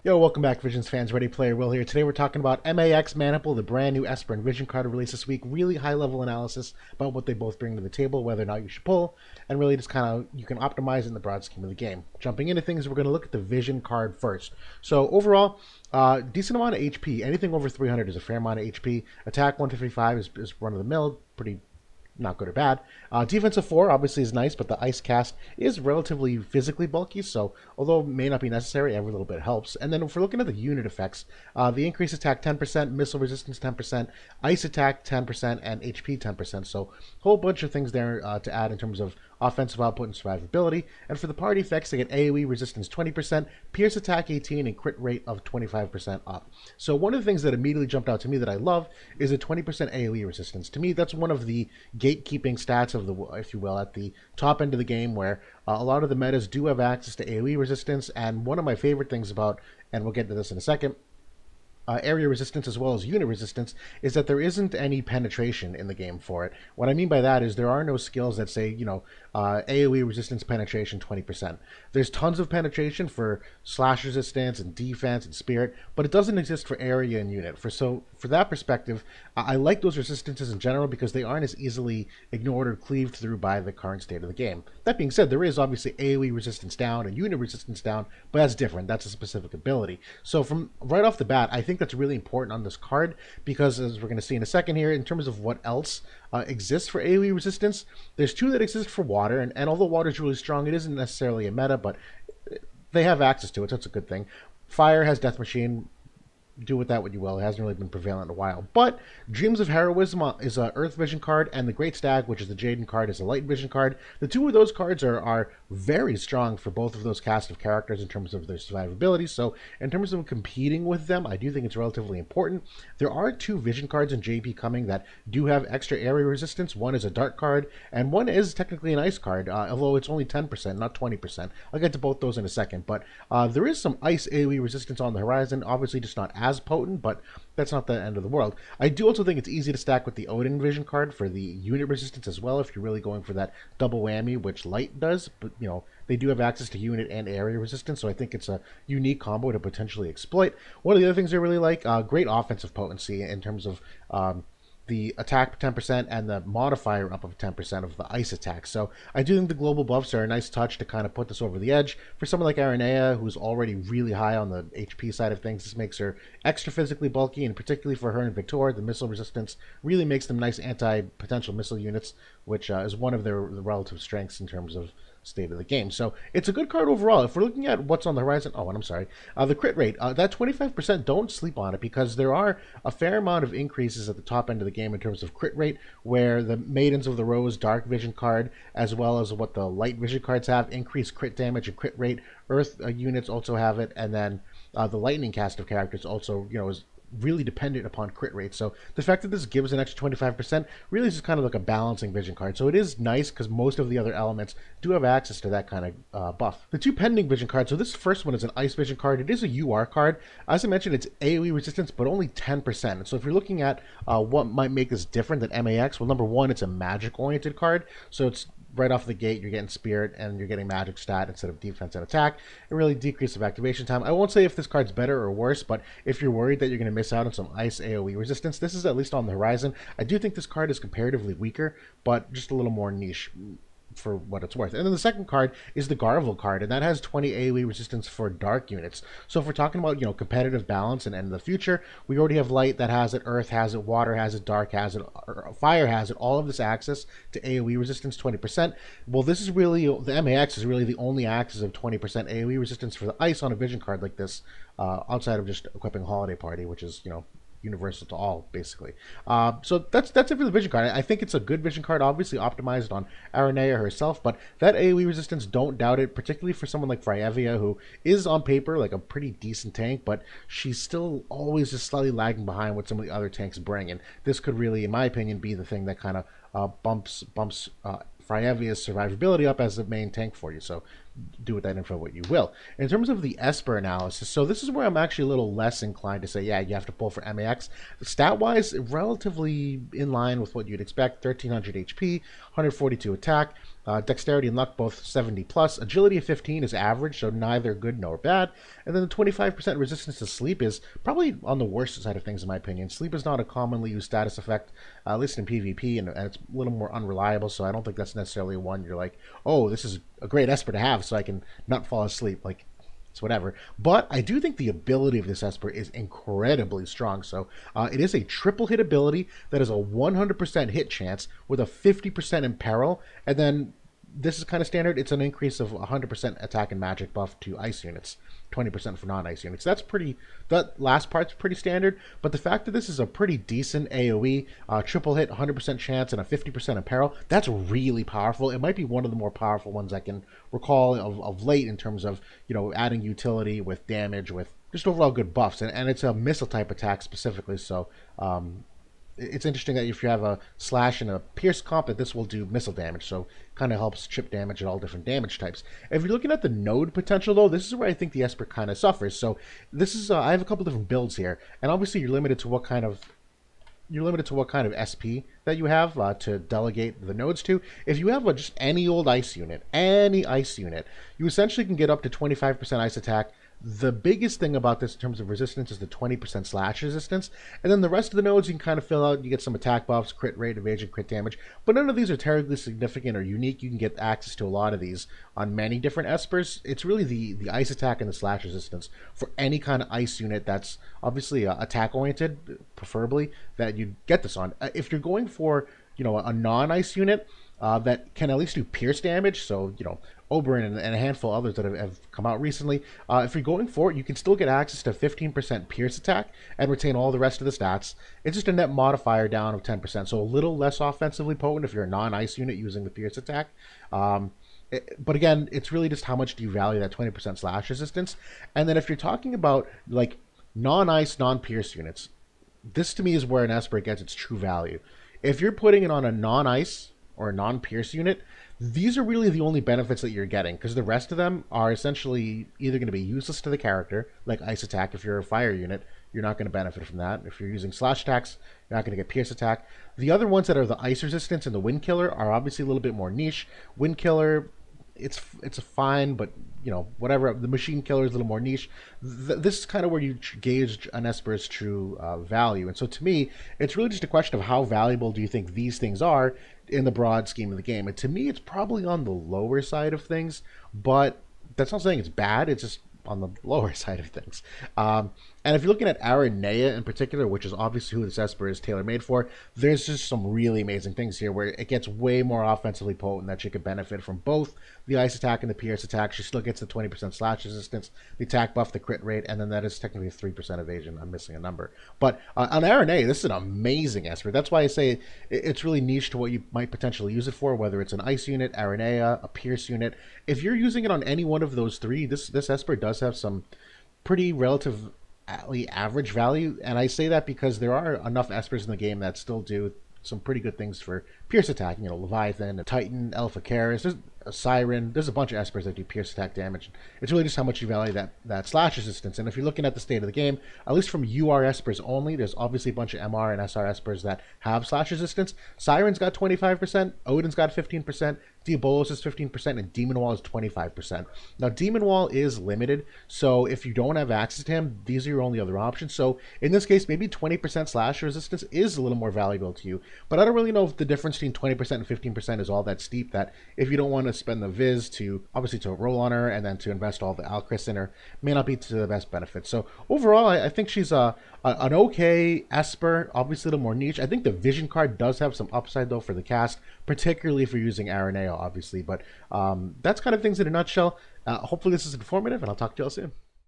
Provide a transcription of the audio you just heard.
Yo, welcome back, Visions fans. Ready Player Will here. Today we're talking about MAX Maniple, the brand new Esper and Vision card released this week. Really high-level analysis about what they both bring to the table, whether or not you should pull, and really just kind of you can optimize it in the broad scheme of the game. Jumping into things, we're going to look at the Vision card first. So overall, decent amount of HP. Anything over 300 is a fair amount of HP. Attack 155 is run-of-the-mill, pretty not good or bad. Defensive 4 obviously is nice, but the Ice Cast is relatively physically bulky, so although it may not be necessary, every little bit helps. And then if we're looking at the unit effects, the increased attack 10%, missile resistance 10%, ice attack 10%, and HP 10%. So a whole bunch of things there to add in terms of offensive output and survivability. And for the party effects, they get AoE resistance 20%, pierce attack 18, and crit rate of 25% up. So one of the things that immediately jumped out to me that I love is a 20% AoE resistance. To me, that's one of the gatekeeping stats of the, if you will, at the top end of the game, where a lot of the metas do have access to AoE resistance. And one of my favorite things about, and we'll get to this in a second, area resistance as well as unit resistance, is that there isn't any penetration in the game for it. What I mean by that is there are no skills that say, AoE resistance penetration 20%. There's tons of penetration for slash resistance and defense and spirit, but it doesn't exist for area and unit. For that perspective, I like those resistances in general because they aren't as easily ignored or cleaved through by the current state of the game. That being said, there is obviously AoE resistance down and unit resistance down, but that's different. That's a specific ability. So from right off the bat, I think that's really important on this card because, as we're going to see in a second here, in terms of what else exists for AoE resistance, there's two that exist for water, and although water is really strong, it isn't necessarily a meta, but they have access to it, so that's a good thing. Fire has Death Machine. Do with that what you will. It hasn't really been prevalent in a while. But Dreams of Heroism is a Earth Vision card, and the Great Stag, which is the Jaden card, is a Light Vision card. The two of those cards are very strong for both of those cast of characters in terms of their survivability. So in terms of competing with them, I do think it's relatively important. There are two Vision cards in JP coming that do have extra area resistance. One is a Dark card, and one is technically an Ice card, although it's only 10%, not 20%. I'll get to both those in a second. But there is some Ice AoE resistance on the horizon, obviously just not as potent, but that's not the end of the world. I do also think it's easy to stack with the Odin Vision card for the unit resistance as well, if you're really going for that double whammy, which Light does, but they do have access to unit and area resistance, so I think it's a unique combo to potentially exploit. One of the other things I really like, great offensive potency in terms of the attack 10% and the modifier up of 10% of the ice attack. So I do think the global buffs are a nice touch to kind of put this over the edge. For someone like Aranea, who's already really high on the HP side of things, this makes her extra physically bulky, and particularly for her and Victor, the missile resistance really makes them nice anti-potential missile units, which is one of their relative strengths in terms of state of the game. So it's a good card overall. If we're looking at what's on the horizon, and I'm sorry, the crit rate, that 25%, don't sleep on it because there are a fair amount of increases at the top end of the game in terms of crit rate, where the Maidens of the Rose Dark Vision card, as well as what the Light Vision cards have, increased crit damage and crit rate. Earth units also have it, and then the Lightning cast of characters also, is really dependent upon crit rate. So the fact that this gives an extra 25% really is just kind of like a balancing vision card. So it is nice because most of the other elements do have access to that kind of buff. The two pending vision cards, so this first one is an Ice Vision card. It is a UR card. As I mentioned, it's AoE resistance, but only 10%. So if you're looking at what might make this different than MAX, well, number one, it's a magic-oriented card. So it's right off the gate, you're getting spirit and you're getting magic stat instead of defense and attack. It really decreases activation time. I won't say if this card's better or worse, but if you're worried that you're going to miss out on some ice AoE resistance, this is at least on the horizon. I do think this card is comparatively weaker, but just a little more niche for what it's worth. And then the second card is the Garvel card, and that has 20 AoE resistance for dark units. So if we're talking about competitive balance and in the future, we already have Light that has it, Earth has it, Water has it, Dark has it, Fire has it, all of this access to AoE resistance 20%. Well, this is really, the MAX is really the only access of 20% AoE resistance for the Ice on a vision card like this, outside of just equipping Holiday Party, which is, universal to all, basically. So that's it for the vision card. I think it's a good vision card, obviously optimized on Aranea herself, but that AoE resistance, don't doubt it, particularly for someone like Fryevia, who is on paper like a pretty decent tank, but she's still always just slightly lagging behind what some of the other tanks bring, and this could really, in my opinion, be the thing that kind of bumps Fryevia's survivability up as the main tank for you. So do with that info what you will. In terms of the Esper analysis, so this is where I'm actually a little less inclined to say, yeah, you have to pull for MAX. Stat-wise, relatively in line with what you'd expect. 1300 HP, 142 attack, Dexterity and luck both 70 plus. Agility of 15 is average, so neither good nor bad. And then the 25% resistance to sleep is probably on the worst side of things in my opinion. Sleep is not a commonly used status effect, at least in PvP, and it's a little more unreliable, so I don't think that's necessarily one you're like, oh, this is a great Esper to have so I can not fall asleep. Like, it's whatever. But I do think the ability of this Esper is incredibly strong. So it is a triple hit ability that is a 100% hit chance with a 50% in peril. And then this is kind of standard. It's an increase of 100% attack and magic buff to ice units, 20% for non-ice units. That's pretty, that last part's pretty standard. But the fact that this is a pretty decent AoE, triple hit, 100% chance, and a 50% in peril, that's really powerful. It might be one of the more powerful ones I can recall of late in terms of, you know, adding utility with damage, with just overall good buffs. And it's a missile type attack specifically, so it's interesting that if you have a slash and a pierce comp, that this will do missile damage, so kind of helps chip damage at all different damage types. If you're looking at the node potential, though, this is where I think the Esper kind of suffers. So this is I have a couple different builds here, and obviously you're limited to what kind of SP that you have to delegate the nodes to. If you have just any old ice unit, you essentially can get up to 25% ice attack. The biggest thing about this in terms of resistance is the 20% slash resistance, and then the rest of the nodes you can kind of fill out. You get some attack buffs, crit rate, evasion, crit damage, but none of these are terribly significant or unique. You can get access to a lot of these on many different Espers. It's really the ice attack and the slash resistance for any kind of ice unit that's obviously attack oriented, preferably, that you get this on. If you're going for, you know, a non-ice unit that can at least do pierce damage, so, you know, Oberyn and a handful of others that have come out recently. If you're going for it, you can still get access to 15% pierce attack and retain all the rest of the stats. It's just a net modifier down of 10%, so a little less offensively potent if you're a non-ice unit using the pierce attack. But again, it's really just how much do you value that 20% slash resistance. And then if you're talking about like non-ice, non-pierce units, this to me is where an Esper gets its true value. If you're putting it on a non-ice or a non-pierce unit, these are really the only benefits that you're getting, because the rest of them are essentially either going to be useless to the character, like ice attack. If you're a fire unit, you're not going to benefit from that. If you're using slash attacks, you're not going to get pierce attack. The other ones that are the ice resistance and the wind killer are obviously a little bit more niche. Wind killer, it's a fine, but you know, whatever. The machine killer is a little more niche. This is kind of where you gauge an Esper's true value. And so to me, it's really just a question of how valuable do you think these things are in the broad scheme of the game. And to me, it's probably on the lower side of things, but that's not saying it's bad. It's just on the lower side of things. And if you're looking at Aranea in particular, which is obviously who this Esper is tailor-made for, there's just some really amazing things here where it gets way more offensively potent, that she could benefit from both the ice attack and the pierce attack. She still gets the 20% slash resistance, the attack buff, the crit rate, and then that is technically a 3% evasion. I'm missing a number. But on Aranea, this is an amazing Esper. That's why I say it's really niche to what you might potentially use it for, whether it's an ice unit, Aranea, a pierce unit. If you're using it on any one of those three, this Esper does have some pretty relatively average value, and I say that because there are enough Espers in the game that still do some pretty good things for pierce attack. You know, Leviathan, a Titan, Alpha Karis, there's a Siren, there's a bunch of Espers that do pierce attack damage. It's really just how much you value that slash resistance. And if you're looking at the state of the game, at least from UR Espers only, there's obviously a bunch of MR and SR Espers that have slash resistance. Siren's got 25%, Odin's got 15%, Diabolos is 15%, and Demon Wall is 25%. Now, Demon Wall is limited, so if you don't have access to him, these are your only other options. So in this case, maybe 20% slash resistance is a little more valuable to you. But I don't really know if the difference between 20% and 15% is all that steep, that if you don't want to spend the Viz to, obviously, to roll on her and then to invest all the Alchris in her, may not be to the best benefit. So overall, I think she's an okay Esper, obviously a little more niche. I think the Vision card does have some upside, though, for the cast, particularly if you're using Aranea, obviously. But that's kind of things in a nutshell. Hopefully this is informative, and I'll talk to you all soon.